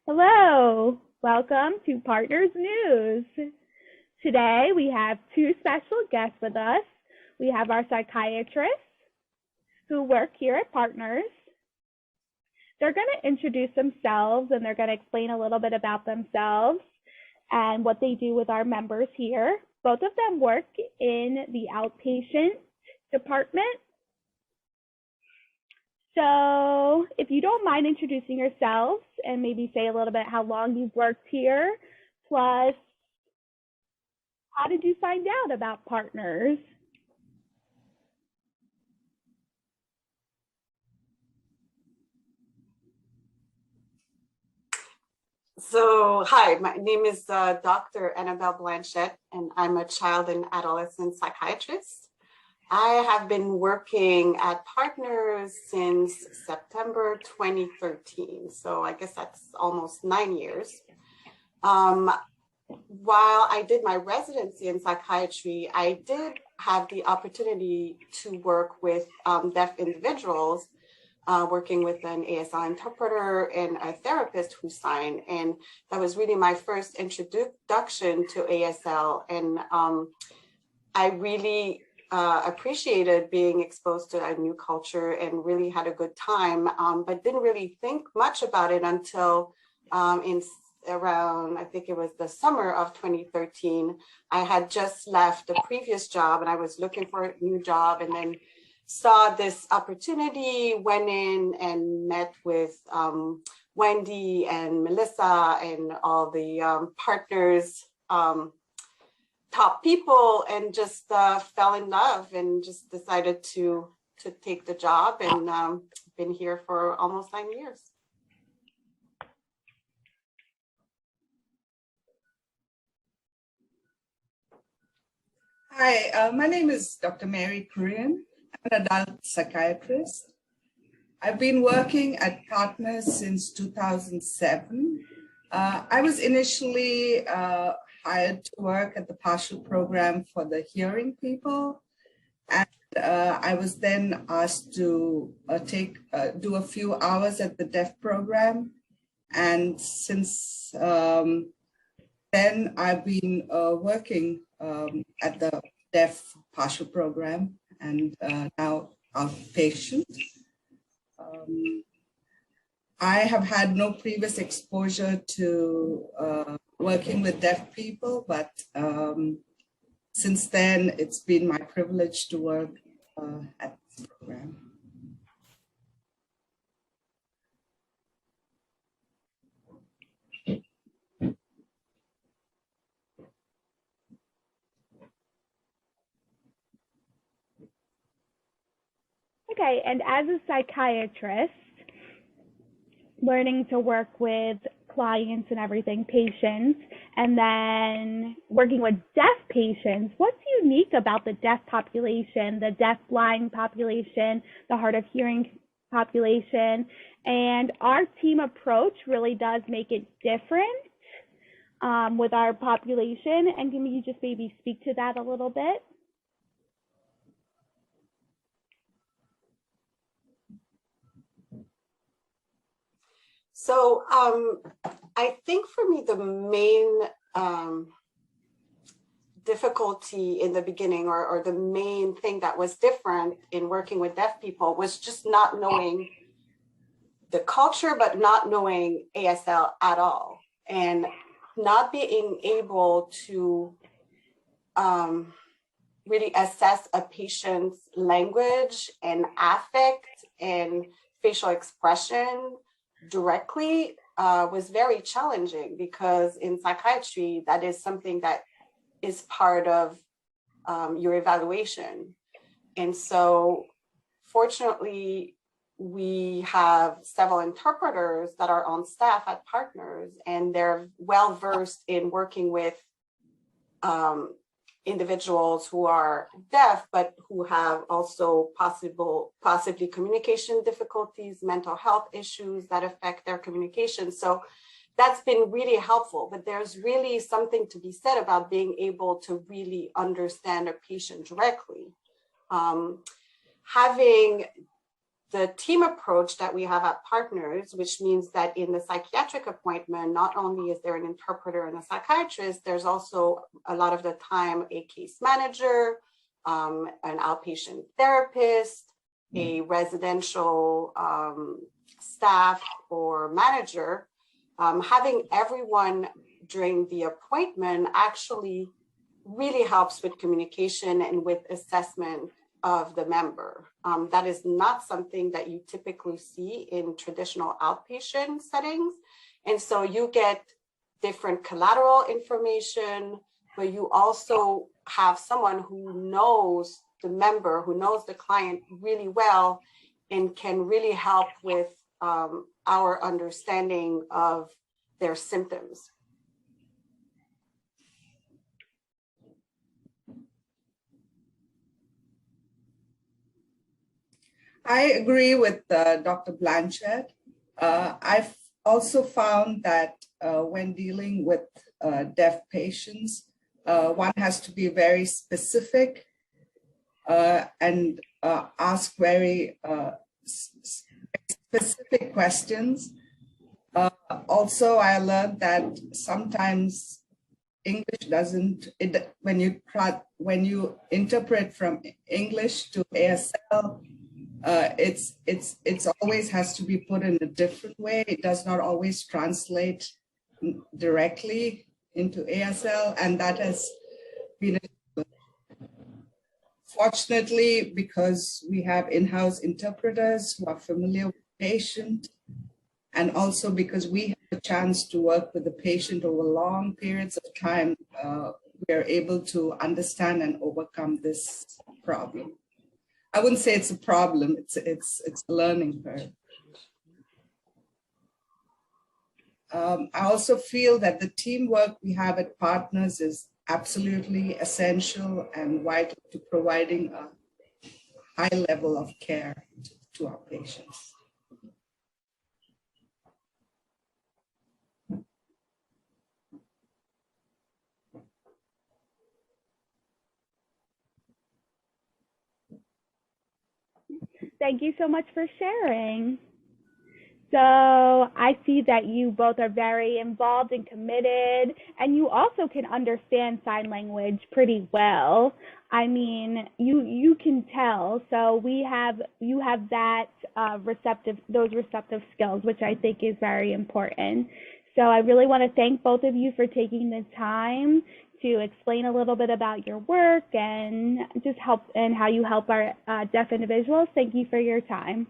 Hello, welcome to Partners News. Today we have two special guests with us. We have our psychiatrists who work here at Partners. They're going to introduce themselves and they're going to explain a little bit about themselves and what they do with our members here. Both of them work in the outpatient department. So if you don't mind introducing yourselves and maybe say a little bit how long you've worked here, plus how did you find out about Partners? So, hi, my name is Dr. Annabelle Blanchette, and I'm a child and adolescent psychiatrist. I have been working at Partners since September 2013, so I guess that's almost 9 years. While I did my residency in psychiatry, I did have the opportunity to work with deaf individuals, working with an ASL interpreter and a therapist who signed. And that was really my first introduction to ASL. And I really appreciated being exposed to a new culture and really had a good time, but didn't really think much about it until around, I think it was the summer of 2013. I had just left the previous job and I was looking for a new job, and then saw this opportunity, went in and met with Wendy and Melissa and all the partners, top people, and just fell in love and just decided to take the job, and been here for almost 9 years. Hi, my name is Dr. Mary Korean. I'm an adult psychiatrist. I've been working at Partners since 2007. I was initially hired to work at the partial program for the hearing people. And I was then asked to do a few hours at the deaf program. And since then, I've been working at the deaf partial program and now outpatient. I have had no previous exposure to working with deaf people, but since then, it's been my privilege to work at this program. Okay, and as a psychiatrist, learning to work with clients and everything, patients, and then working with deaf patients, what's unique about the deaf population, the deaf-blind population, the hard of hearing population? And our team approach really does make it different with our population. And can you just maybe speak to that a little bit? So I think for me, the main difficulty in the beginning, or the main thing that was different in working with deaf people, was just not knowing the culture, but not knowing ASL at all, and not being able to really assess a patient's language and affect and facial expression directly was very challenging, because in psychiatry, that is something that is part of your evaluation. And so fortunately, we have several interpreters that are on staff at Partners, and they're well versed in working with individuals who are deaf, but who have also possibly communication difficulties, mental health issues that affect their communication. So that's been really helpful, but there's really something to be said about being able to really understand a patient directly. Having the team approach that we have at Partners, which means that in the psychiatric appointment, not only is there an interpreter and a psychiatrist, there's also a lot of the time a case manager, an outpatient therapist, a residential staff or manager. Having everyone during the appointment actually really helps with communication and with assessment of the member. That is not something that you typically see in traditional outpatient settings. And so you get different collateral information, but you also have someone who knows the member, who knows the client really well, and can really help with our understanding of their symptoms. I agree with Dr. Blanchard. I've also found that when dealing with deaf patients, one has to be very specific and ask very specific questions. Also, I learned that sometimes English doesn't, when you interpret from English to ASL, it's always has to be put in a different way. It does not always translate directly into ASL, and that has been fortunately, because we have in-house interpreters who are familiar with the patient, and also because we have a chance to work with the patient over long periods of time, we are able to understand and overcome this problem. I wouldn't say it's a problem, it's a learning curve. I also feel that the teamwork we have at Partners is absolutely essential and vital to providing a high level of care to our patients. Thank you so much for sharing. So I see that you both are very involved and committed, and you also can understand sign language pretty well. I mean, you can tell. So you have that those receptive skills, which I think is very important. So I really want to thank both of you for taking the time to explain a little bit about your work and just help and how you help our deaf individuals. Thank you for your time.